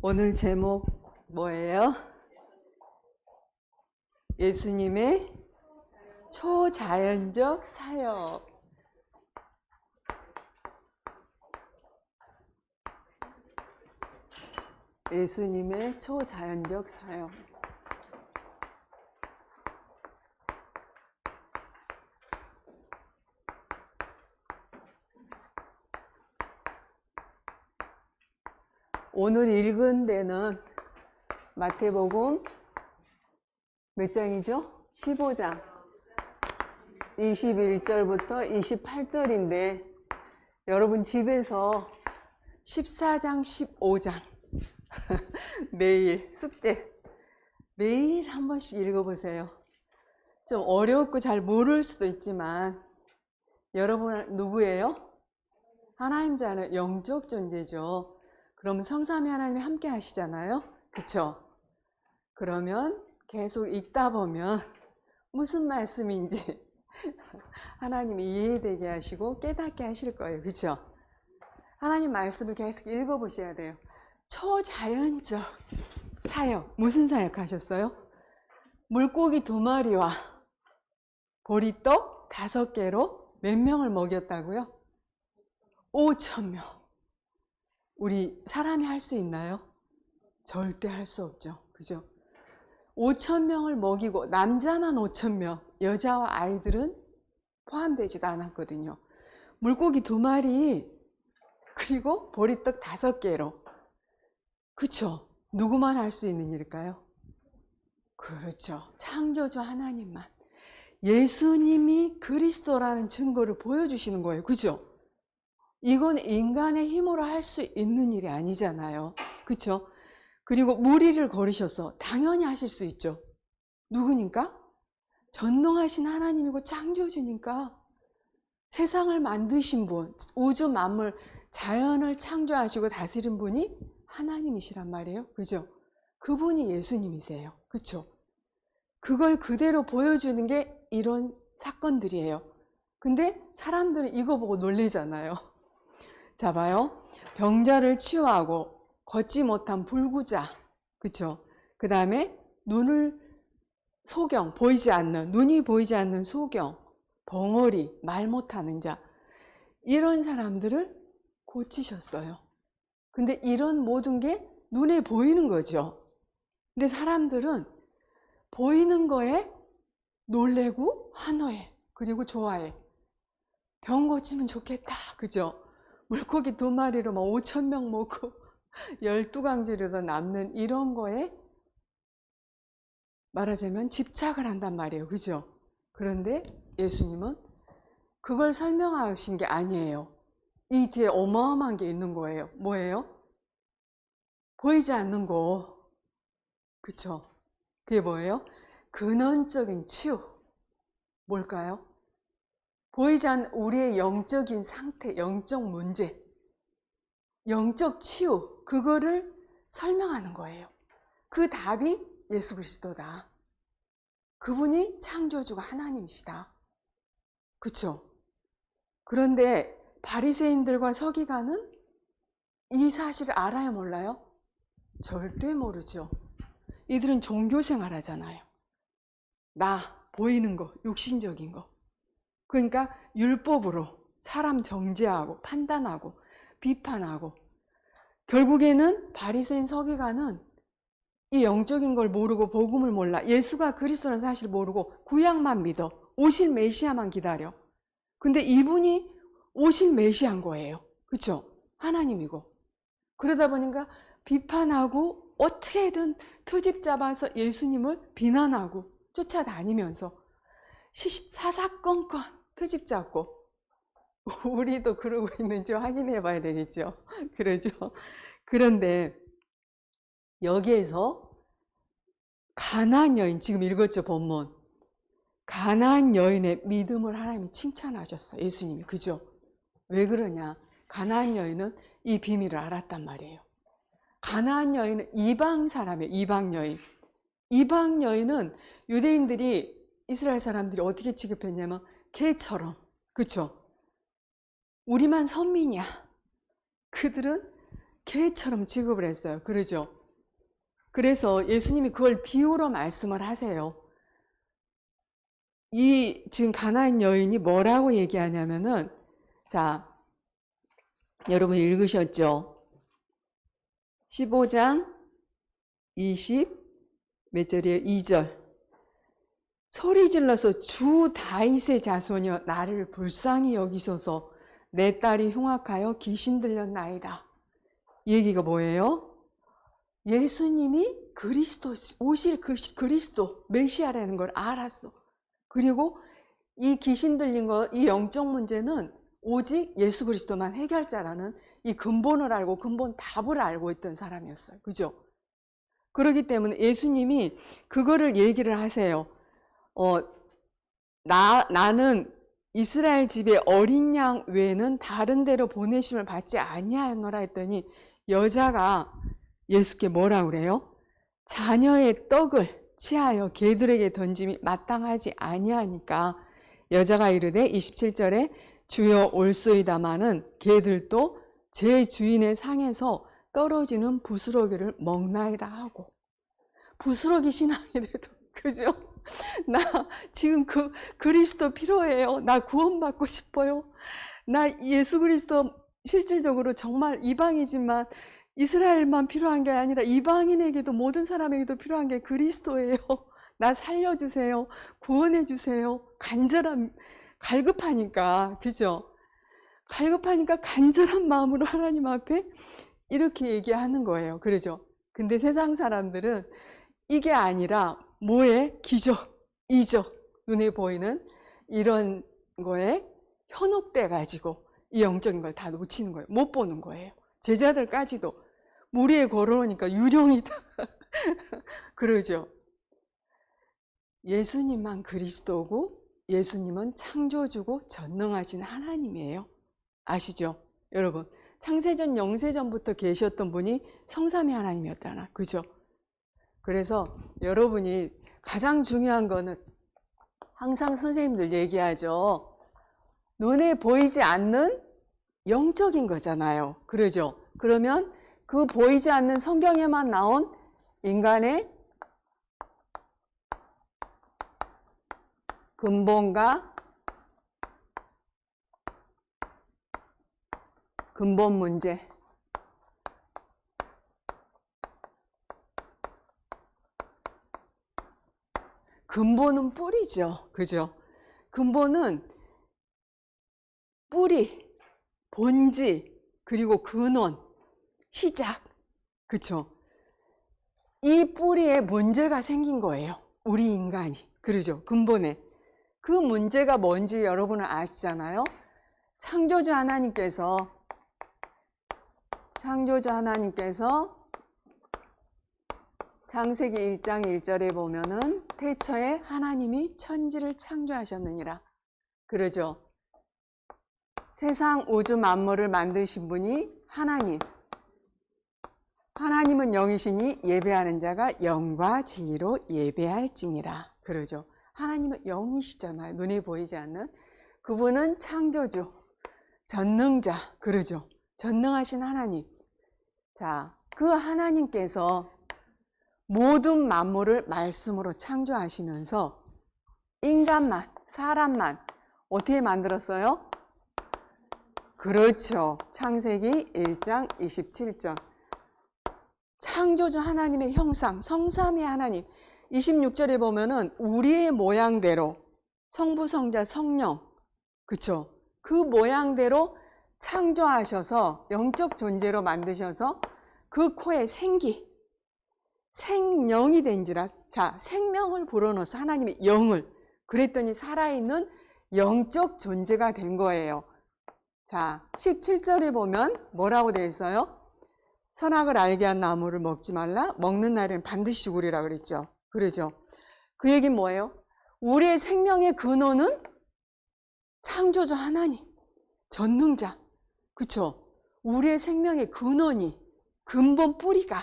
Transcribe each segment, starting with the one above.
오늘 제목 뭐예요? 예수님의 초자연적 사역. 예수님의 초자연적 사역. 오늘 읽은 데는 마태복음 몇 장이죠? 15장 21절부터 28절인데 여러분 집에서 14장 15장 매일 숙제 매일 한 번씩 읽어보세요. 좀 어렵고 잘 모를 수도 있지만 여러분 누구예요? 하나님 자녀, 영적 존재죠. 그러면 성삼위 하나님이 함께 하시잖아요. 그쵸? 그러면 계속 읽다 보면 무슨 말씀인지 하나님이 이해되게 하시고 깨닫게 하실 거예요. 그쵸? 하나님 말씀을 계속 읽어보셔야 돼요. 초자연적 사역. 무슨 사역 하셨어요? 물고기 2마리와 보리떡 5개로 몇 명을 먹였다고요? 5,000명. 우리 사람이 할 수 있나요? 절대 할 수 없죠. 그죠? 5,000명을 먹이고 남자만 5,000명, 여자와 아이들은 포함되지도 않았거든요. 물고기 2마리 그리고 보리떡 5개로. 그쵸? 누구만 할 수 있는 일일까요? 그렇죠. 창조주 하나님만. 예수님이 그리스도라는 증거를 보여주시는 거예요. 그죠? 이건 인간의 힘으로 할 수 있는 일이 아니잖아요. 그렇죠? 그리고 무리를 걸으셔서 당연히 하실 수 있죠. 누구니까? 전능하신 하나님이고 창조주니까. 세상을 만드신 분, 우주 만물, 자연을 창조하시고 다스린 분이 하나님이시란 말이에요. 그죠? 그분이 예수님이세요. 그렇죠? 그걸 그대로 보여주는 게 이런 사건들이에요. 근데 사람들은 이거 보고 놀리잖아요. 자, 봐요. 병자를 치유하고 걷지 못한 불구자, 그쵸? 그 다음에 소경, 눈이 보이지 않는 소경, 벙어리, 말 못하는 자, 이런 사람들을 고치셨어요. 근데 이런 모든 게 눈에 보이는 거죠. 근데 사람들은 보이는 거에 놀래고 환호해. 그리고 좋아해. 병 고치면 좋겠다. 그죠? 물고기 2마리로 막 5,000명 먹고 12강제로도 남는 이런 거에 말하자면 집착을 한단 말이에요. 그죠? 그런데 예수님은 그걸 설명하신 게 아니에요. 이 뒤에 어마어마한 게 있는 거예요. 뭐예요? 보이지 않는 거. 그쵸? 그게 뭐예요? 근원적인 치유. 뭘까요? 보이지 않는 우리의 영적인 상태, 영적 문제, 영적 치유, 그거를 설명하는 거예요. 그 답이 예수 그리스도다. 그분이 창조주가 하나님이시다. 그쵸? 그런데 바리새인들과 서기관은 이 사실을 알아요, 몰라요? 절대 모르죠. 이들은 종교생활 하잖아요. 보이는 거, 육신적인 거. 그러니까 율법으로 사람 정죄하고 판단하고 비판하고, 결국에는 바리새인 서기관은 이 영적인 걸 모르고 복음을 몰라, 예수가 그리스도라는 사실을 모르고 구약만 믿어, 오실 메시아만 기다려. 근데 이분이 오실 메시아인 거예요. 그렇죠? 하나님이고. 그러다 보니까 비판하고 어떻게든 트집 잡아서 예수님을 비난하고 쫓아다니면서 사사건건 트집 잡고, 우리도 그러고 있는지 확인해 봐야 되겠죠. 그러죠. 그런데 여기에서 가나안 여인, 지금 읽었죠, 본문. 가나안 여인의 믿음을 하나님이 칭찬하셨어요, 예수님이. 그죠? 왜 그러냐? 가나안 여인은 이 비밀을 알았단 말이에요. 가나안 여인은 이방 사람이에요. 이방 여인. 이방 여인은 유대인들이, 이스라엘 사람들이 어떻게 취급했냐면 개처럼. 그쵸? 우리만 선민이야. 그들은 개처럼 취급을 했어요. 그러죠? 그래서 예수님이 그걸 비유로 말씀을 하세요. 이 지금 가나안 여인이 뭐라고 얘기하냐면은, 자, 여러분 읽으셨죠? 15장 20 몇 절이에요? 2절. 소리 질러서 주 다윗의 자손이여 나를 불쌍히 여기소서. 내 딸이 흉악하여 귀신 들렸나이다. 이 얘기가 뭐예요? 예수님이 그리스도, 오실 그리스도 메시아라는 걸 알았어. 그리고 이 귀신 들린 거, 이 영적 문제는 오직 예수 그리스도만 해결자라는 이 근본을 알고 근본 답을 알고 있던 사람이었어요. 그죠? 그렇기 때문에 예수님이 그거를 얘기를 하세요. 나는 이스라엘 집에 어린 양 외에는 다른 데로 보내심을 받지 아니하였노라 했더니 여자가 예수께 뭐라 그래요? 자녀의 떡을 취하여 개들에게 던짐이 마땅하지 아니하니까 여자가 이르되 27절에 주여 올소이다마는 개들도 제 주인의 상에서 떨어지는 부스러기를 먹나이다 하고. 부스러기 신앙이래도 그죠? 나 지금 그리스도 필요해요. 나 구원받고 싶어요. 나 예수 그리스도 실질적으로 정말 이방이지만 이스라엘만 필요한 게 아니라 이방인에게도 모든 사람에게도 필요한 게 그리스도예요. 나 살려주세요. 구원해주세요. 갈급하니까, 그죠? 갈급하니까 간절한 마음으로 하나님 앞에 이렇게 얘기하는 거예요. 그러죠? 근데 세상 사람들은 이게 아니라 뭐에? 기적, 이적, 눈에 보이는 이런 거에 현혹돼 가지고 이 영적인 걸 다 놓치는 거예요. 못 보는 거예요. 제자들까지도 물 위에 걸어오니까 유령이다. 그러죠. 예수님만 그리스도고 예수님은 창조주고 전능하신 하나님이에요. 아시죠? 여러분, 창세전 영세전부터 계셨던 분이 성삼위 하나님이었잖아. 그죠? 그래서 여러분이 가장 중요한 거는 항상 선생님들 얘기하죠. 눈에 보이지 않는 영적인 거잖아요. 그러죠? 그러면 그 보이지 않는 성경에만 나온 인간의 근본과 근본 문제, 근본은 뿌리죠. 그죠? 근본은 뿌리, 본질, 그리고 근원, 시작. 그쵸? 이 뿌리에 문제가 생긴 거예요. 우리 인간이. 그러죠? 근본에. 그 문제가 뭔지 여러분은 아시잖아요? 창조주 하나님께서 창세기 1장 1절에 보면은 태초에 하나님이 천지를 창조하셨느니라. 그러죠? 세상 우주 만물을 만드신 분이 하나님. 하나님은 영이시니 예배하는 자가 영과 진리로 예배할지니라. 그러죠? 하나님은 영이시잖아요. 눈에 보이지 않는. 그분은 창조주, 전능자. 그러죠? 전능하신 하나님. 자, 그 하나님께서 모든 만물을 말씀으로 창조하시면서 인간만, 사람만 어떻게 만들었어요? 그렇죠. 창세기 1장 27절. 창조주 하나님의 형상, 성삼위 하나님. 26절에 보면은 우리의 모양대로 성부, 성자, 성령. 그쵸? 그 모양대로 창조하셔서 영적 존재로 만드셔서 그 코에 생령이 된지라. 자, 생명을 불어넣어서 하나님의 영을. 그랬더니 살아있는 영적 존재가 된 거예요. 자, 17절에 보면 뭐라고 되어 있어요? 선악을 알게 한 나무를 먹지 말라. 먹는 날에는 반드시 죽으리라 그랬죠. 그러죠. 그 얘기는 뭐예요? 우리의 생명의 근원은 창조주 하나님, 전능자. 그쵸? 우리의 생명의 근원이, 근본 뿌리가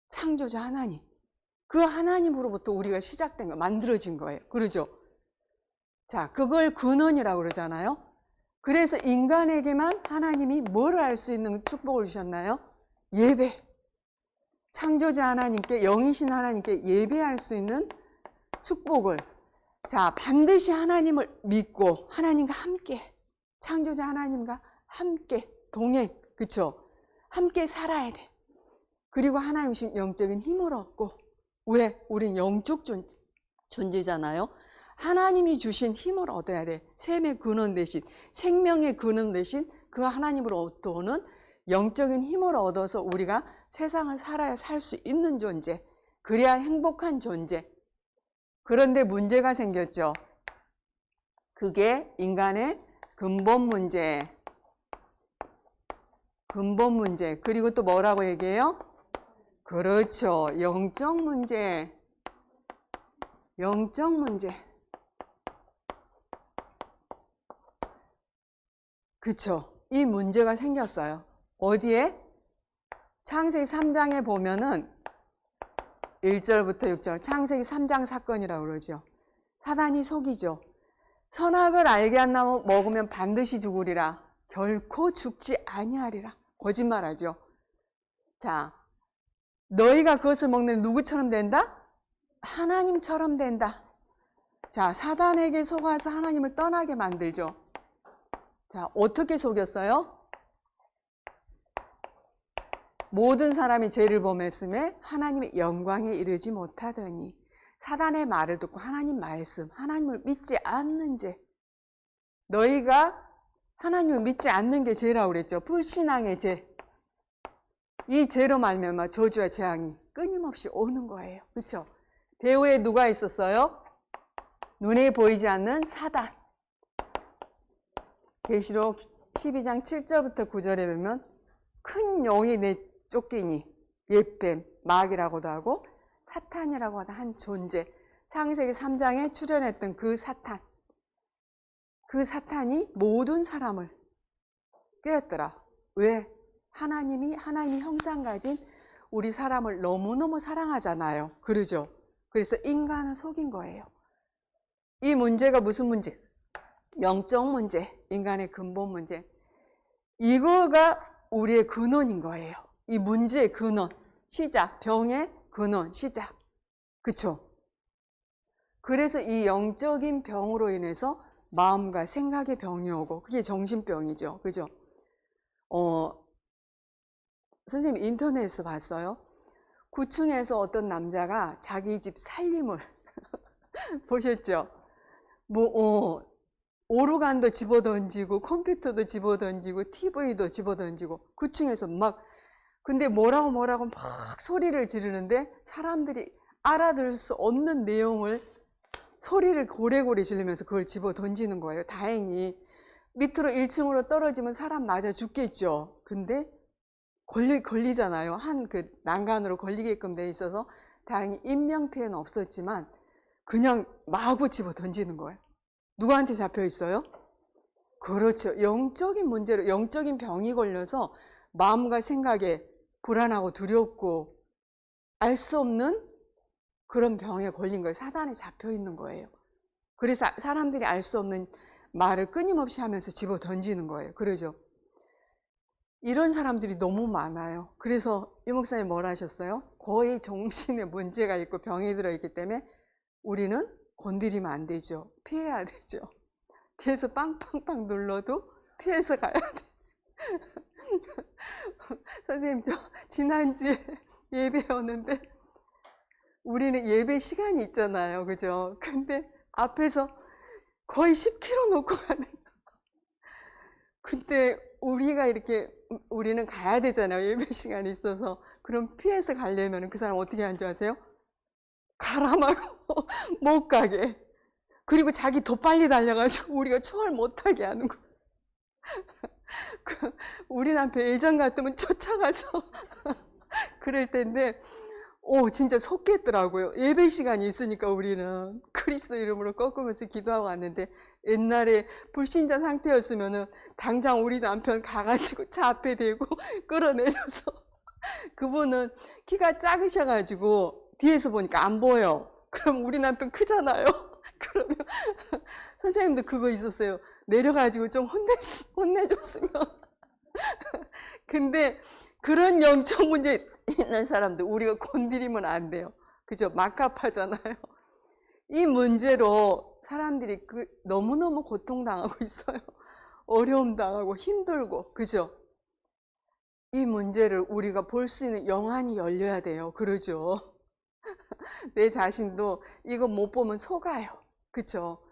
창조주 하나님. 그 하나님으로부터 우리가 시작된 거, 만들어진 거예요. 그러죠? 자, 그걸 근원이라고 그러잖아요. 그래서 인간에게만 하나님이 뭘 알 수 있는 축복을 주셨나요? 예배. 창조자 하나님께, 영이신 하나님께 예배할 수 있는 축복을. 자, 반드시 하나님을 믿고 하나님과 함께, 창조자 하나님과 함께 동행, 그쵸? 함께 살아야 돼. 그리고 하나님 주신 영적인 힘을 얻고. 왜? 우린 영적 존재잖아요. 하나님이 주신 힘을 얻어야 돼. 샘의 근원 대신, 생명의 근원 대신 그 하나님으로부터 오는 영적인 힘을 얻어서 우리가 세상을 살아야 살 수 있는 존재, 그래야 행복한 존재. 그런데 문제가 생겼죠. 그게 인간의 근본 문제. 근본 문제. 그리고 또 뭐라고 얘기해요? 그렇죠. 영적 문제. 영적 문제. 그쵸. 이 문제가 생겼어요. 어디에? 창세기 3장에 보면은 1절부터 6절, 창세기 3장 사건이라고 그러죠. 사단이 속이죠. 선악을 알게 한 나무 먹으면 반드시 죽으리라. 결코 죽지 아니하리라. 거짓말하죠. 자, 너희가 그것을 먹는 누구처럼 된다? 하나님처럼 된다. 자, 사단에게 속아서 하나님을 떠나게 만들죠. 자, 어떻게 속였어요? 모든 사람이 죄를 범했음에 하나님의 영광에 이르지 못하더니. 사단의 말을 듣고 하나님 말씀, 하나님을 믿지 않는 죄. 너희가 하나님을 믿지 않는 게 죄라고 그랬죠. 불신앙의 죄. 이 죄로 말미암아 저주와 재앙이 끊임없이 오는 거예요. 그렇죠? 배후에 누가 있었어요? 눈에 보이지 않는 사단. 계시록 12장 7절부터 9절에 보면 큰 영이 쫓기니 옛뱀, 마귀라고도 하고 사탄이라고 하는 한 존재. 창세기 3장에 출현했던 그 사탄. 그 사탄이 모든 사람을 꿰었더라. 왜? 하나님이 형상 가진 우리 사람을 너무너무 사랑하잖아요. 그러죠? 그래서 인간을 속인 거예요. 이 문제가 무슨 문제? 영적 문제, 인간의 근본 문제. 이거가 우리의 근원인 거예요. 이 문제의 근원, 시작, 병의 근원, 시작. 그쵸? 그래서 이 영적인 병으로 인해서 마음과 생각의 병이 오고, 그게 정신병이죠. 그죠? 선생님 인터넷에서 봤어요. 9층에서 어떤 남자가 자기 집 살림을 보셨죠? 오르간도 집어던지고 컴퓨터도 집어던지고 TV도 집어던지고 9층에서 막, 근데 뭐라고 막 소리를 지르는데 사람들이 알아들을 수 없는 내용을 소리를 고래고래 지르면서 그걸 집어던지는 거예요. 다행히 밑으로 1층으로 떨어지면 사람 맞아 죽겠죠. 근데 걸리잖아요. 한 그 난간으로 걸리게끔 돼 있어서 다행히 인명피해는 없었지만 그냥 마구 집어던지는 거예요. 누구한테 잡혀 있어요? 그렇죠. 영적인 문제로, 영적인 병이 걸려서 마음과 생각에 불안하고 두렵고 알 수 없는 그런 병에 걸린 거예요. 사단에 잡혀 있는 거예요. 그래서 사람들이 알 수 없는 말을 끊임없이 하면서 집어 던지는 거예요. 그러죠. 이런 사람들이 너무 많아요. 그래서 이 목사님 뭐라 하셨어요? 거의 정신에 문제가 있고 병이 들어있기 때문에 우리는 건드리면 안 되죠. 피해야 되죠. 뒤에서 빵빵빵 눌러도 피해서 가야 돼. 선생님, 저 지난주에 예배 오는데 우리는 예배 시간이 있잖아요. 그죠? 근데 앞에서 거의 10km 놓고 가는. 근데 우리는 가야 되잖아요. 예배 시간이 있어서. 그럼 피해서 가려면 그 사람 어떻게 하는 줄 아세요? 가라마고 못 가게. 그리고 자기 더 빨리 달려가지고 우리가 초월 못하게 하는 거예요. 우리 남편 예전 같으면 쫓아가서 그럴 텐데 진짜 속겠더라고요. 예배 시간이 있으니까 우리는 그리스도 이름으로 꺾으면서 기도하고 왔는데, 옛날에 불신자 상태였으면은 당장 우리 남편 가가지고 차 앞에 대고 끌어내려서, 그분은 키가 작으셔가지고 뒤에서 보니까 안 보여. 그럼 우리 남편 크잖아요. 그러면 선생님도 그거 있었어요. 내려가지고 좀 혼내줬으면. 근데 그런 영적 문제 있는 사람들 우리가 건드리면 안 돼요. 그죠? 막갑하잖아요. 이 문제로 사람들이 너무너무 고통당하고 있어요. 어려움 당하고 힘들고, 그죠? 이 문제를 우리가 볼 수 있는 영안이 열려야 돼요. 그러죠? 내 자신도 이거 못 보면 속아요. 그죠?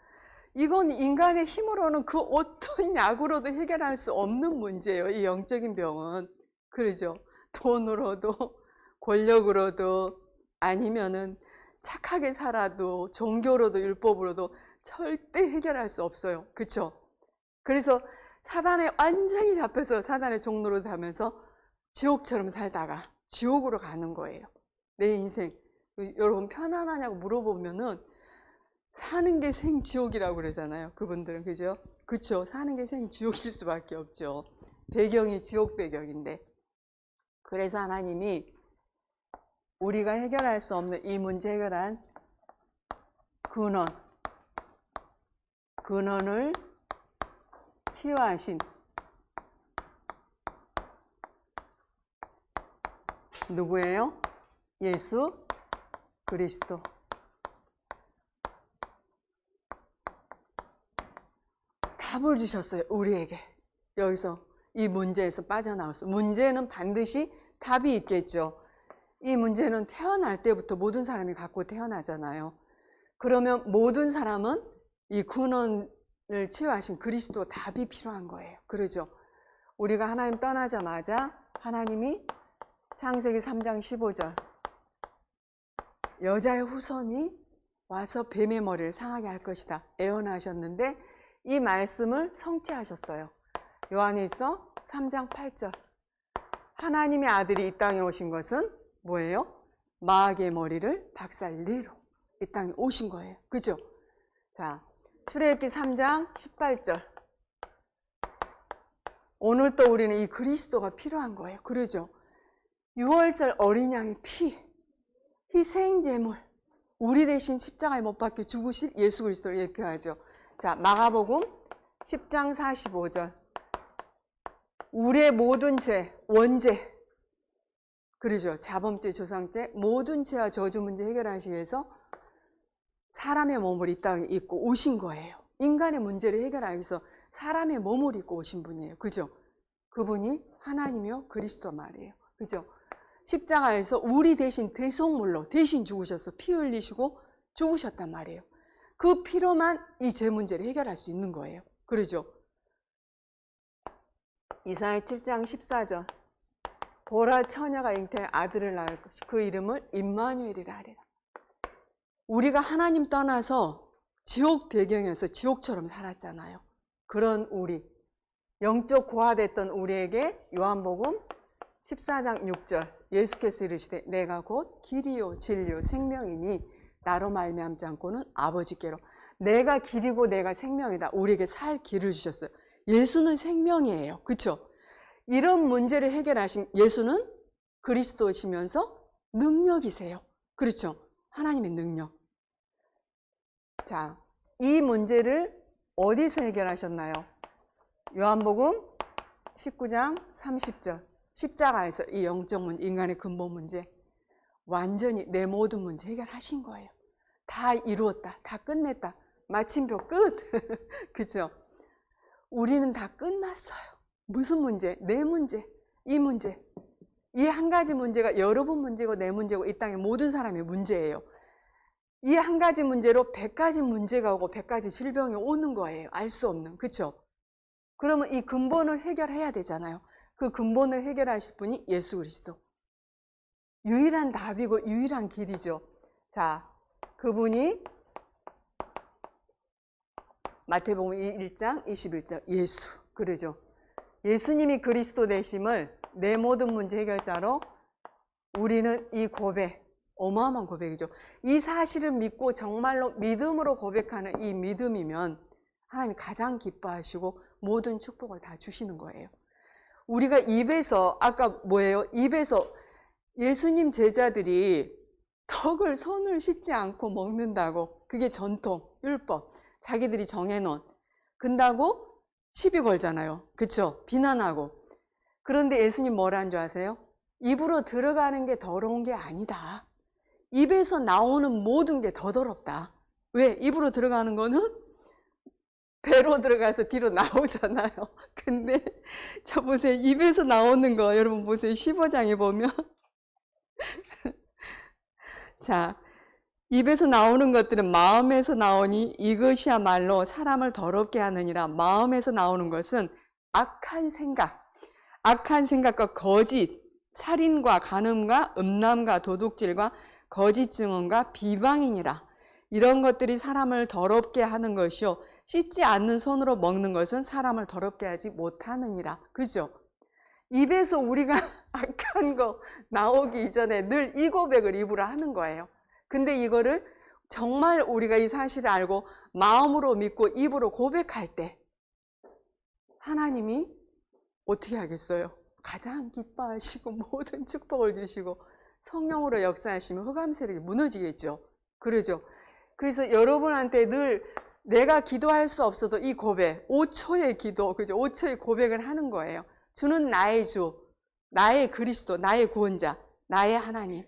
이건 인간의 힘으로는 그 어떤 약으로도 해결할 수 없는 문제예요. 이 영적인 병은. 그러죠? 돈으로도, 권력으로도, 아니면은 착하게 살아도, 종교로도, 율법으로도 절대 해결할 수 없어요. 그쵸? 그래서 사단에 완전히 잡혀서 사단의 종로로 가면서 지옥처럼 살다가 지옥으로 가는 거예요. 내 인생. 여러분 편안하냐고 물어보면은 사는 게 생지옥이라고 그러잖아요. 그분들은. 그죠? 그쵸? 사는 게 생지옥일 수밖에 없죠. 배경이 지옥 배경인데. 그래서 하나님이 우리가 해결할 수 없는 이 문제 해결한 근원을 치유하신 누구예요? 예수 그리스도. 답을 주셨어요. 우리에게. 여기서 이 문제에서 빠져나올 수. 문제는 반드시 답이 있겠죠. 이 문제는 태어날 때부터 모든 사람이 갖고 태어나잖아요. 그러면 모든 사람은 이 근원을 치유하신 그리스도 답이 필요한 거예요. 그러죠? 우리가 하나님 떠나자마자 하나님이 창세기 3장 15절 여자의 후손이 와서 뱀의 머리를 상하게 할 것이다 예언하셨는데 이 말씀을 성취하셨어요. 요한일서 3장 8절 하나님의 아들이 이 땅에 오신 것은 뭐예요? 마귀의 머리를 박살리러 이 땅에 오신 거예요. 그죠? 자, 출애굽기 3장 18절 오늘 또 우리는 이 그리스도가 필요한 거예요. 그러죠? 6월절 어린 양의 피, 희생제물, 우리 대신 십자가에 못 박혀 죽으실 예수 그리스도를 예표하죠. 자, 마가복음 10장 45절 우리의 모든 죄, 원죄, 그러죠. 자범죄, 조상죄, 모든 죄와 저주 문제 해결하시기 위해서 사람의 몸을 이 땅에 입고 오신 거예요. 인간의 문제를 해결하기 위해서 사람의 몸을 입고 오신 분이에요. 그죠? 그분이 하나님이요 그리스도 말이에요. 그죠? 십자가에서 우리 대신 대속물로 대신 죽으셔서 피 흘리시고 죽으셨단 말이에요. 그 피로만 이 죄 문제를 해결할 수 있는 거예요. 그러죠? 이사야 7장 14절 보라 처녀가 잉태해 아들을 낳을 것이 그 이름을 임마누엘이라 하리라. 우리가 하나님 떠나서 지옥 배경에서 지옥처럼 살았잖아요. 그런 우리 영적 고아됐던 우리에게 요한복음 14장 6절 예수께서 이르시되 내가 곧 길이요 진리요 생명이니 나로 말미암지 않고는 아버지께로. 내가 길이고 내가 생명이다. 우리에게 살 길을 주셨어요. 예수는 생명이에요. 그렇죠? 이런 문제를 해결하신 예수는 그리스도시면서 능력이세요. 그렇죠? 하나님의 능력. 자, 이 문제를 어디서 해결하셨나요? 요한복음 19장 30절 십자가에서 이 영적 문제, 인간의 근본 문제 완전히 내 모든 문제 해결하신 거예요. 다 이루었다. 다 끝냈다. 마침표 끝. 그죠? 우리는 다 끝났어요. 무슨 문제? 내 문제, 이 문제. 이 한 가지 문제가 여러분 문제고 내 문제고 이 땅의 모든 사람의 문제예요. 이 한 가지 문제로 100가지 문제가 오고 100가지 질병이 오는 거예요. 알 수 없는. 그렇죠? 그러면 이 근본을 해결해야 되잖아요. 그 근본을 해결하실 분이 예수 그리스도. 유일한 답이고 유일한 길이죠. 자, 그분이 마태복음 1장 21절 예수. 그러죠. 예수님이 그리스도 되심을 내 모든 문제 해결자로 우리는 이 고백, 어마어마한 고백이죠. 이 사실을 믿고 정말로 믿음으로 고백하는 이 믿음이면 하나님이 가장 기뻐하시고 모든 축복을 다 주시는 거예요. 우리가 입에서 아까 뭐예요? 입에서 예수님 제자들이 덕을 손을 씻지 않고 먹는다고 그게 전통, 율법 자기들이 정해놓은 근다고 시비 걸잖아요. 그쵸? 비난하고 그런데 예수님 뭐라는 줄 아세요? 입으로 들어가는 게 더러운 게 아니다. 입에서 나오는 모든 게 더 더럽다. 왜? 입으로 들어가는 거는 배로 들어가서 뒤로 나오잖아요. 근데 자 보세요. 입에서 나오는 거 여러분 보세요. 15장에 보면 자 입에서 나오는 것들은 마음에서 나오니 이것이야말로 사람을 더럽게 하느니라. 마음에서 나오는 것은 악한 생각과 거짓, 살인과 간음과 음란과 도둑질과 거짓 증언과 비방이니라. 이런 것들이 사람을 더럽게 하는 것이요 씻지 않는 손으로 먹는 것은 사람을 더럽게 하지 못하느니라. 그죠? 입에서 우리가 악한 거 나오기 이전에 늘 이 고백을 입으로 하는 거예요. 근데 이거를 정말 우리가 이 사실을 알고 마음으로 믿고 입으로 고백할 때 하나님이 어떻게 하겠어요? 가장 기뻐하시고 모든 축복을 주시고 성령으로 역사하시면 흑암 세력이 무너지겠죠. 그러죠. 그래서 여러분한테 늘 내가 기도할 수 없어도 이 고백, 5초의 기도, 그죠? 5초의 고백을 하는 거예요. 주는 나의 주, 나의 그리스도, 나의 구원자, 나의 하나님.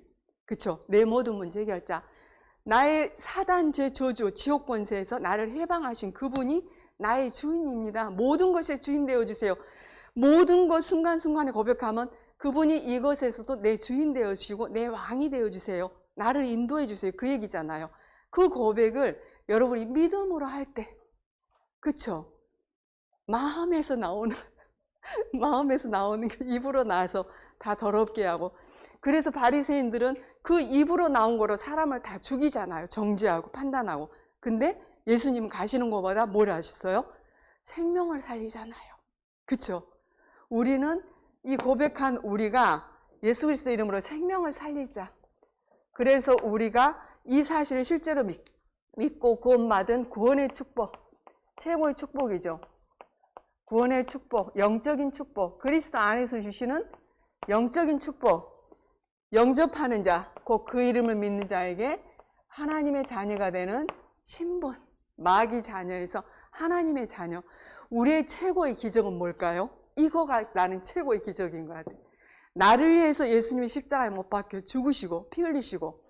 그쵸? 내 모든 문제 해결자. 나의 사단 제 저주, 지옥 권세에서 나를 해방하신 그분이 나의 주인입니다. 모든 것의 주인 되어주세요. 모든 것 순간순간에 고백하면 그분이 이것에서도 내 주인 되어주시고 내 왕이 되어주세요. 나를 인도해 주세요. 그 얘기잖아요. 그 고백을 여러분이 믿음으로 할 때, 그쵸? 마음에서 나오는 게 입으로 나와서 다 더럽게 하고, 그래서 바리새인들은 그 입으로 나온 거로 사람을 다 죽이잖아요. 정죄하고 판단하고. 근데 예수님 가시는 것보다 뭘 하셨어요? 생명을 살리잖아요. 그쵸? 우리는 이 고백한 우리가 예수 그리스도 이름으로 생명을 살릴 자. 그래서 우리가 이 사실을 실제로 믿고 구원받은 구원의 축복, 최고의 축복이죠. 구원의 축복, 영적인 축복, 그리스도 안에서 주시는 영적인 축복, 영접하는 자, 곧 그 이름을 믿는 자에게 하나님의 자녀가 되는 신분, 마귀 자녀에서 하나님의 자녀. 우리의 최고의 기적은 뭘까요? 이거가 나는 최고의 기적인 것 같아요. 나를 위해서 예수님이 십자가에 못 박혀 죽으시고 피 흘리시고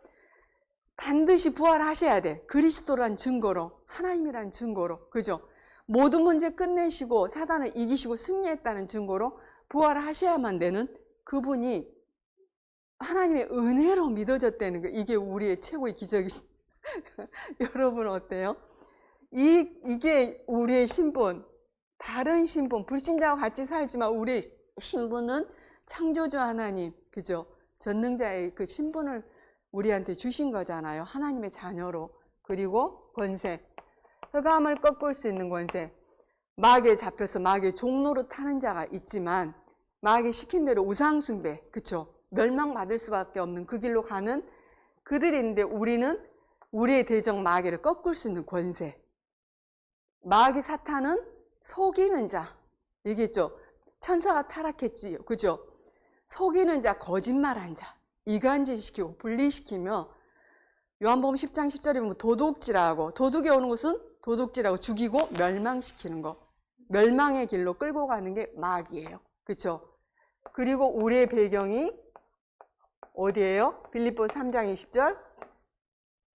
반드시 부활하셔야 돼. 그리스도란 증거로, 하나님이란 증거로, 그죠? 모든 문제 끝내시고 사단을 이기시고 승리했다는 증거로 부활하셔야만 되는 그분이 하나님의 은혜로 믿어졌다는 거. 이게 우리의 최고의 기적이죠. 여러분 어때요? 이게 우리의 신분, 다른 신분, 불신자와 같이 살지만 우리의 신분은 창조주 하나님, 그죠? 전능자의 그 신분을 우리한테 주신 거잖아요. 하나님의 자녀로. 그리고 권세, 흑암을 꺾을 수 있는 권세. 마귀에 잡혀서 마귀의 종로로 타는 자가 있지만 마귀 시킨 대로 우상숭배, 그쵸? 멸망받을 수밖에 없는 그 길로 가는 그들이 있는데 우리는 우리의 대적 마귀를 꺾을 수 있는 권세. 마귀 사탄은 속이는 자, 얘기했죠? 천사가 타락했지요, 그죠? 속이는 자, 거짓말한 자, 이간질시키고 분리시키며 요한복음 10장 10절에 보면 도둑질하고, 도둑이 오는 것은 도둑질하고 죽이고 멸망시키는 거, 멸망의 길로 끌고 가는 게 마귀예요. 그렇죠? 그리고 우리의 배경이 어디예요? 빌립보 3장 20절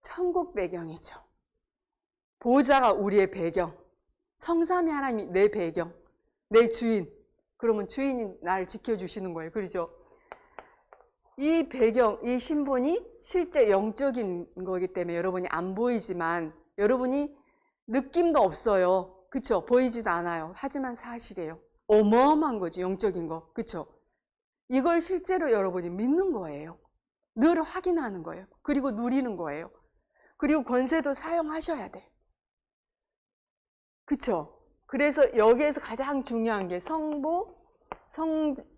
천국 배경이죠. 보호자가 우리의 배경, 성삼위 하나님이 내 배경, 내 주인. 그러면 주인이 나를 지켜주시는 거예요. 그렇죠? 이 배경, 이 신분이 실제 영적인 거기 때문에 여러분이 안 보이지만 여러분이 느낌도 없어요. 그쵸? 보이지도 않아요. 하지만 사실이에요. 어마어마한 거지, 영적인 거. 그쵸? 이걸 실제로 여러분이 믿는 거예요. 늘 확인하는 거예요. 그리고 누리는 거예요. 그리고 권세도 사용하셔야 돼. 그쵸? 그래서 여기에서 가장 중요한 게 성부,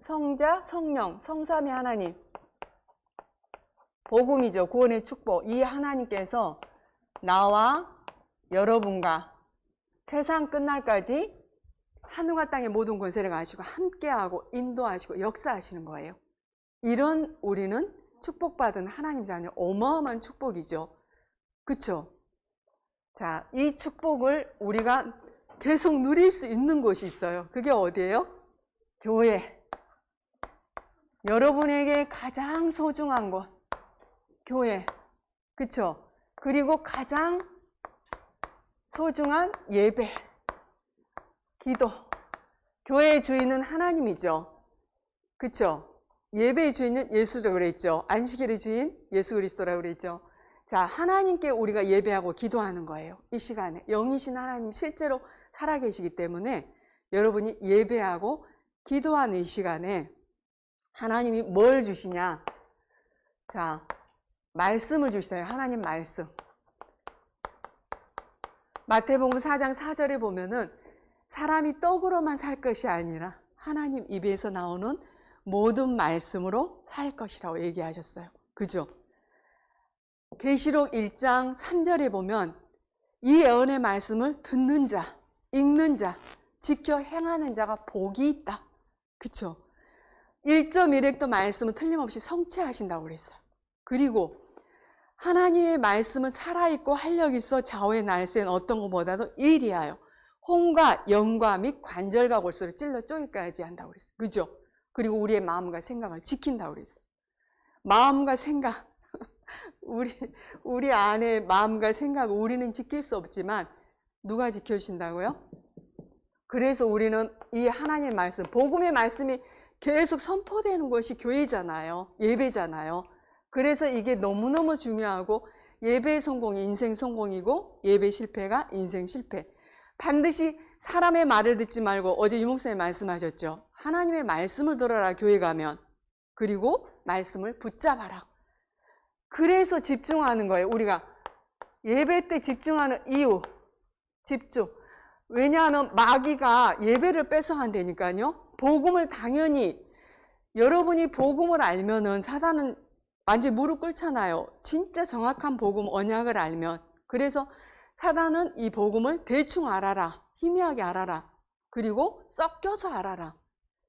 성자, 성령, 성삼위 하나님. 복음이죠. 구원의 축복. 이 하나님께서 나와 여러분과 세상 끝날까지 하늘과 땅의 모든 권세를 가지고 함께하고 인도하시고 역사하시는 거예요. 이런 우리는 축복받은 하나님 자녀, 어마어마한 축복이죠. 그쵸? 자, 이 축복을 우리가 계속 누릴 수 있는 곳이 있어요. 그게 어디예요? 교회. 여러분에게 가장 소중한 곳, 교회. 그쵸? 그리고 가장 소중한 예배, 기도. 교회의 주인은 하나님이죠. 그쵸? 예배의 주인은 예수라고 그랬죠. 안식일의 주인 예수 그리스도라고 그랬죠. 자, 하나님께 우리가 예배하고 기도하는 거예요. 이 시간에 영이신 하나님 실제로 살아계시기 때문에 여러분이 예배하고 기도하는 이 시간에 하나님이 뭘 주시냐? 자, 말씀을 주시어요. 하나님 말씀. 마태복음 4장 4절에 보면은 사람이 떡으로만 살 것이 아니라 하나님 입에서 나오는 모든 말씀으로 살 것이라고 얘기하셨어요. 그죠? 계시록 1장 3절에 보면 이 예언의 말씀을 듣는 자, 읽는 자, 지켜 행하는 자가 복이 있다. 그쵸? 1.1획도 말씀은 틀림없이 성취하신다고 그랬어요. 그리고 하나님의 말씀은 살아있고 활력 있어 좌우의 날쌘 어떤 것보다도 일이하여 혼과 영과 및 관절과 골수를 찔러 쪼개까지 한다고 그랬어요. 그죠? 그리고 우리의 마음과 생각을 지킨다고 그랬어요. 마음과 생각, 우리 안에 마음과 생각 우리는 지킬 수 없지만 누가 지켜주신다고요? 그래서 우리는 이 하나님의 말씀, 복음의 말씀이 계속 선포되는 것이 교회잖아요. 예배잖아요. 그래서 이게 너무너무 중요하고 예배의 성공이 인생 성공이고 예배 실패가 인생 실패. 반드시 사람의 말을 듣지 말고 어제 유목사님 말씀하셨죠. 하나님의 말씀을 들어라 교회 가면. 그리고 말씀을 붙잡아라. 그래서 집중하는 거예요. 우리가 예배 때 집중하는 이유. 집중. 왜냐하면 마귀가 예배를 뺏어간다니까요. 복음을 당연히 여러분이 복음을 알면은 사단은 완전히 무릎 꿇잖아요. 진짜 정확한 복음 언약을 알면. 그래서 사단은 이 복음을 대충 알아라. 희미하게 알아라. 그리고 섞여서 알아라.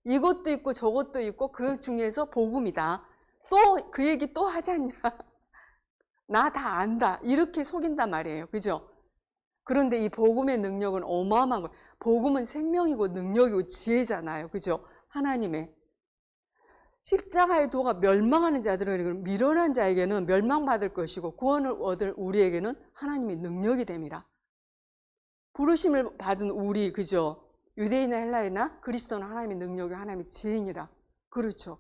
이것도 있고 저것도 있고 그 중에서 복음이다. 또 그 얘기 또 하지 않냐. 나 다 안다. 이렇게 속인단 말이에요. 그죠? 그런데 이 복음의 능력은 어마어마한 거예요. 복음은 생명이고 능력이고 지혜잖아요. 그죠? 하나님의. 십자가의 도가 멸망하는 자들은 미련한 자에게는 멸망받을 것이고 구원을 얻을 우리에게는 하나님의 능력이 됨이라. 부르심을 받은 우리, 그죠? 유대인이나 헬라이나 그리스도는 하나님의 능력이 하나님의 지혜니라. 그렇죠.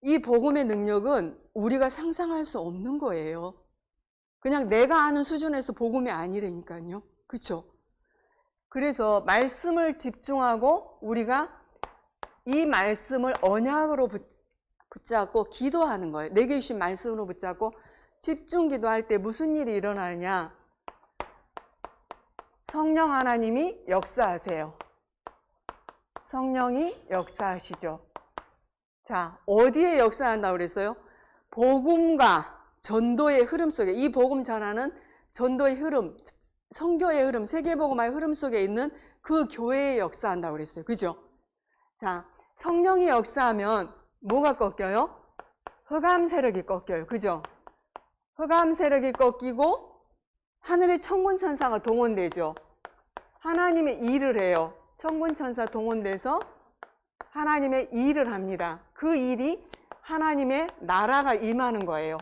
이 복음의 능력은 우리가 상상할 수 없는 거예요. 그냥 내가 아는 수준에서 복음이 아니라니까요. 그렇죠? 그래서 말씀을 집중하고 우리가 이 말씀을 언약으로 붙잡고 기도하는 거예요. 내게 주신 말씀으로 붙잡고 집중 기도할 때 무슨 일이 일어나느냐? 성령 하나님이 역사하세요. 성령이 역사하시죠. 자, 어디에 역사한다고 그랬어요? 복음과 전도의 흐름 속에, 이 복음 전하는 전도의 흐름, 선교의 흐름, 세계복음화의 흐름 속에 있는 그 교회에 역사한다고 그랬어요. 그죠? 자, 성령이 역사하면 뭐가 꺾여요? 흑암 세력이 꺾여요. 그죠? 흑암 세력이 꺾이고 하늘의 천군 천사가 동원되죠. 하나님의 일을 해요. 천군 천사 동원돼서 하나님의 일을 합니다. 그 일이 하나님의 나라가 임하는 거예요.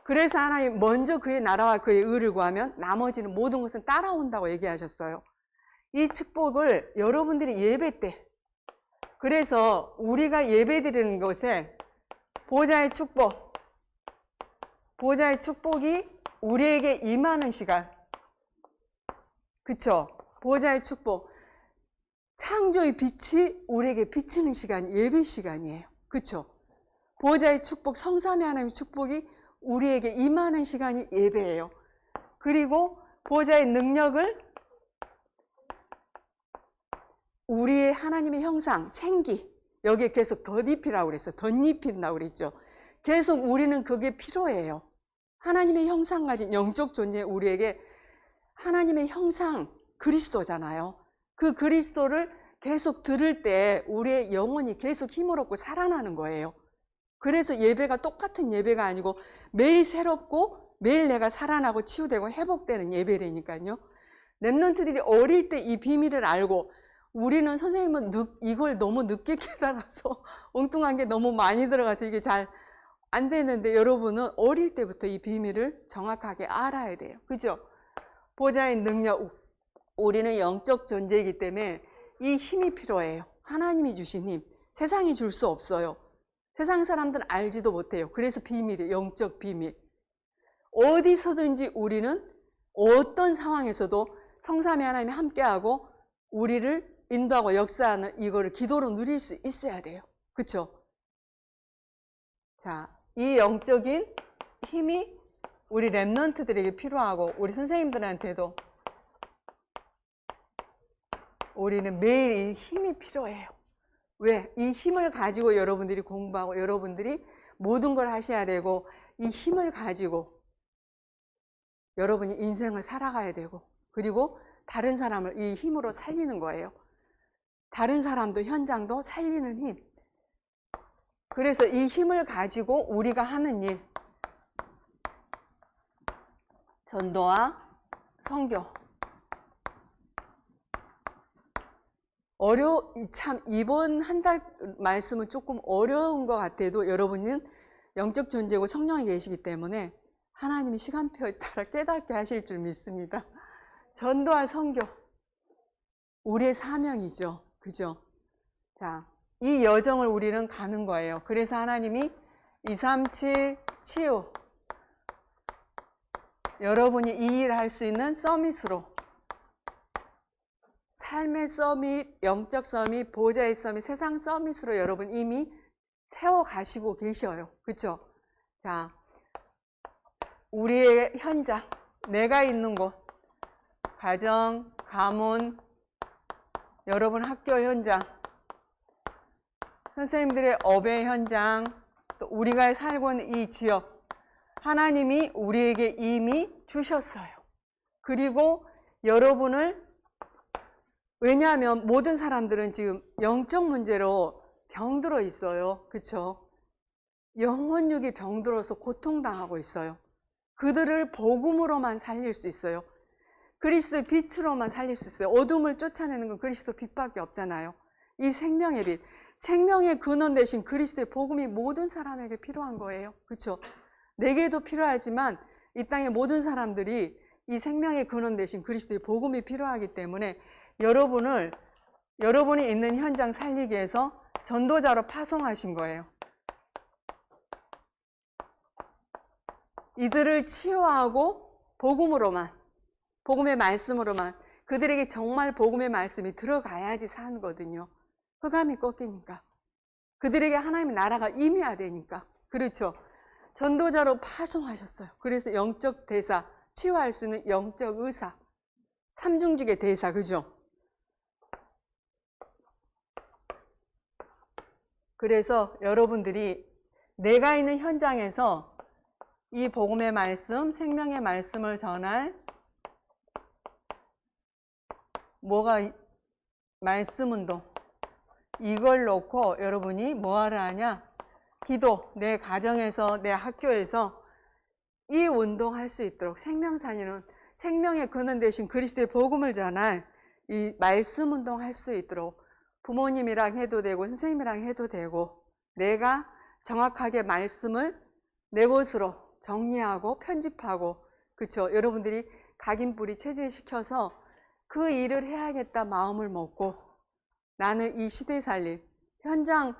그래서 하나님 먼저 그의 나라와 그의 의를 구하면 나머지는 모든 것은 따라온다고 얘기하셨어요. 이 축복을 여러분들이 예배 때, 그래서 우리가 예배 드리는 것에 보좌의 축복, 보좌의 축복이 우리에게 임하는 시간. 그쵸? 보좌의 축복. 창조의 빛이 우리에게 비치는 시간이 예배 시간이에요. 그쵸? 보좌의 축복, 성삼위 하나님의 축복이 우리에게 임하는 시간이 예배예요. 그리고 보좌의 능력을 우리의 하나님의 형상, 생기, 여기에 계속 덧입히라고 그랬어요. 덧입힌다고 그랬죠. 계속 우리는 그게 필요해요. 하나님의 형상 가진 영적 존재 우리에게 하나님의 형상, 그리스도잖아요. 그 그리스도를 계속 들을 때 우리의 영혼이 계속 힘을 얻고 살아나는 거예요. 그래서 예배가 똑같은 예배가 아니고 매일 새롭고 매일 내가 살아나고 치유되고 회복되는 예배라니까요. 렘넌트들이 어릴 때 이 비밀을 알고 우리는 선생님은 이걸 너무 늦게 깨달아서 엉뚱한 게 너무 많이 들어가서 이게 잘 안 되는데, 여러분은 어릴 때부터 이 비밀을 정확하게 알아야 돼요. 그죠? 보좌의 능력, 우리는 영적 존재이기 때문에 이 힘이 필요해요. 하나님이 주신 힘, 세상이 줄 수 없어요. 세상 사람들은 알지도 못해요. 그래서 비밀이에요. 영적 비밀. 어디서든지 우리는 어떤 상황에서도 성삼위 하나님이 함께하고 우리를 인도하고 역사하는 이거를 기도로 누릴 수 있어야 돼요. 그렇죠? 자, 이 영적인 힘이 우리 렘넌트들에게 필요하고 우리 선생님들한테도 우리는 매일 이 힘이 필요해요. 왜? 이 힘을 가지고 여러분들이 공부하고 여러분들이 모든 걸 하셔야 되고, 이 힘을 가지고 여러분이 인생을 살아가야 되고, 그리고 다른 사람을 이 힘으로 살리는 거예요. 다른 사람도 현장도 살리는 힘. 그래서 이 힘을 가지고 우리가 하는 일, 전도와 선교. 참 이번 한 달 말씀은 조금 어려운 것 같아도 여러분은 영적 존재고 성령이 계시기 때문에 하나님이 시간표에 따라 깨닫게 하실 줄 믿습니다. 전도와 선교, 우리의 사명이죠. 그죠? 자, 이 여정을 우리는 가는 거예요. 그래서 하나님이 237 치유, 여러분이 이 일을 할 수 있는 서밋으로, 삶의 서밋, 영적 서밋, 보좌의 서밋, 세상 서밋으로 여러분 이미 세워가시고 계셔요. 그렇죠? 자, 우리의 현장, 내가 있는 곳, 가정, 가문, 여러분 학교 현장, 선생님들의 업의 현장, 또 우리가 살고 있는 이 지역, 하나님이 우리에게 이미 주셨어요. 그리고 여러분을, 왜냐하면 모든 사람들은 지금 영적 문제로 병들어 있어요. 그렇죠? 영혼육이 병들어서 고통당하고 있어요. 그들을 복음으로만 살릴 수 있어요. 그리스도의 빛으로만 살릴 수 있어요. 어둠을 쫓아내는 건 그리스도 빛밖에 없잖아요. 이 생명의 빛, 생명의 근원 대신 그리스도의 복음이 모든 사람에게 필요한 거예요. 그렇죠? 내게도 필요하지만 이 땅의 모든 사람들이 이 생명의 근원 대신 그리스도의 복음이 필요하기 때문에 여러분이 있는 현장 살리기 위해서 전도자로 파송하신 거예요. 이들을 치유하고 복음으로만, 복음의 말씀으로만, 그들에게 정말 복음의 말씀이 들어가야지 사는 거거든요. 흑암이 꺾이니까. 그들에게 하나님의 나라가 임해야 되니까. 그렇죠? 전도자로 파송하셨어요. 그래서 영적 대사, 치유할 수 있는 영적 의사, 삼중직의 대사, 그죠? 그래서 여러분들이 내가 있는 현장에서 이 복음의 말씀, 생명의 말씀을 전할 말씀 운동, 이걸 놓고 여러분이 뭐하러 하냐? 기도, 내 가정에서, 내 학교에서 이 운동할 수 있도록, 생명 살리는, 생명의 근원 대신 그리스도의 복음을 전할 이 말씀 운동할 수 있도록 부모님이랑 해도 되고 선생님이랑 해도 되고, 내가 정확하게 말씀을 내 곳으로 정리하고 편집하고, 그렇죠? 여러분들이 각인뿌리 체질시켜서 그 일을 해야겠다 마음을 먹고, 나는 이 시대 살림, 현장,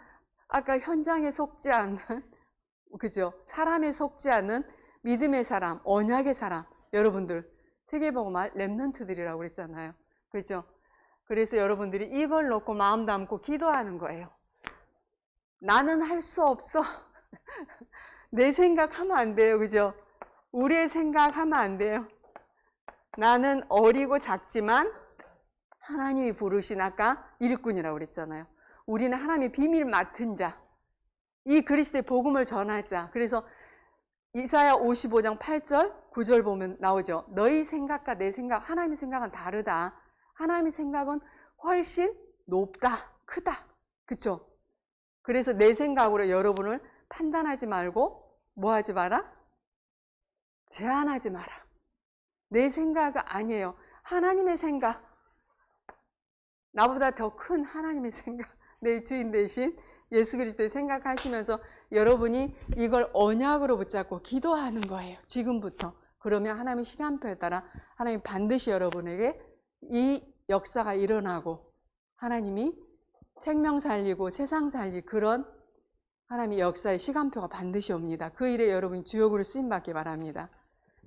아까 현장에 속지 않는, 그죠? 사람에 속지 않는 믿음의 사람, 언약의 사람, 여러분들 세계복음화 렘넌트들이라고 그랬잖아요. 그죠? 그래서 여러분들이 이걸 놓고 마음 담고 기도하는 거예요. 나는 할 수 없어. 내 생각하면 안 돼요. 그죠? 우리의 생각하면 안 돼요. 나는 어리고 작지만 하나님이 부르신, 아까 일꾼이라고 그랬잖아요. 우리는 하나님의 비밀 맡은 자, 이 그리스도의 복음을 전할 자. 그래서 이사야 55장 8절 9절 보면 나오죠. 너희 생각과 내 생각, 하나님의 생각은 다르다. 하나님의 생각은 훨씬 높다, 크다. 그쵸? 그래서 내 생각으로 여러분을 판단하지 말고 뭐 하지 마라? 제한하지 마라. 내 생각이 아니에요. 하나님의 생각. 나보다 더 큰 하나님의 생각, 내 주인 대신 예수 그리스도를 생각하시면서 여러분이 이걸 언약으로 붙잡고 기도하는 거예요. 지금부터. 그러면 하나님의 시간표에 따라 하나님 반드시 여러분에게 이 역사가 일어나고 하나님이 생명 살리고 세상 살릴 그런 하나님의 역사의 시간표가 반드시 옵니다. 그 일에 여러분이 주역으로 쓰임받기 바랍니다.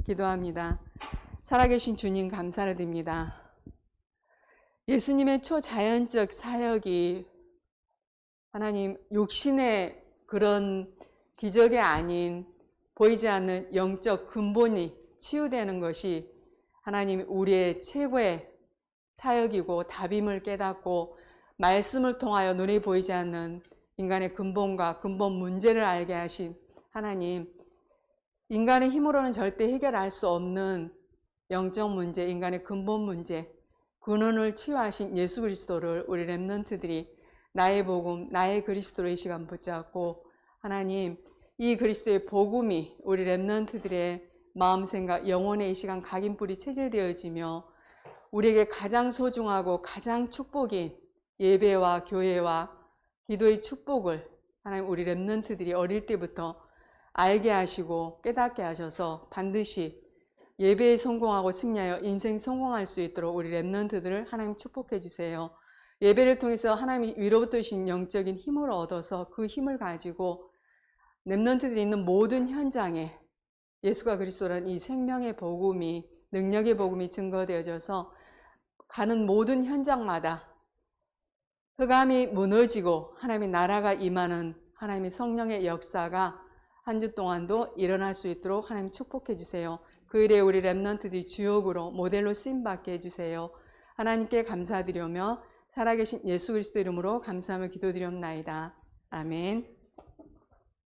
기도합니다. 살아계신 주님 감사를 드립니다. 예수님의 초자연적 사역이 하나님 육신의 그런 기적이 아닌 보이지 않는 영적 근본이 치유되는 것이 하나님 우리의 최고의 사역이고 답임을 깨닫고 말씀을 통하여 눈에 보이지 않는 인간의 근본과 근본 문제를 알게 하신 하나님, 인간의 힘으로는 절대 해결할 수 없는 영적 문제, 인간의 근본 문제, 근원을 치유하신 예수 그리스도를 우리 렘넌트들이 나의 복음, 나의 그리스도로 이 시간 붙잡고 하나님, 이 그리스도의 복음이 우리 렘넌트들의 마음, 생각, 영혼의 이 시간 각인뿔이 체질되어지며 우리에게 가장 소중하고 가장 축복인 예배와 교회와 기도의 축복을 하나님 우리 렘넌트들이 어릴 때부터 알게 하시고 깨닫게 하셔서 반드시 예배에 성공하고 승리하여 인생 성공할 수 있도록 우리 렘넌트들을 하나님 축복해 주세요. 예배를 통해서 하나님이 위로부터 주신 영적인 힘을 얻어서 그 힘을 가지고 렘넌트들이 있는 모든 현장에 예수가 그리스도라는 이 생명의 복음이, 능력의 복음이 증거되어져서 가는 모든 현장마다 흑암이 무너지고 하나님의 나라가 임하는 하나님의 성령의 역사가 한 주 동안도 일어날 수 있도록 하나님 축복해 주세요. 그 일에 우리 렘넌트들이 주역으로 모델로 쓰임받게 해주세요. 하나님께 감사드리며 살아계신 예수 그리스도 이름으로 감사하며 기도드리옵나이다. 아멘.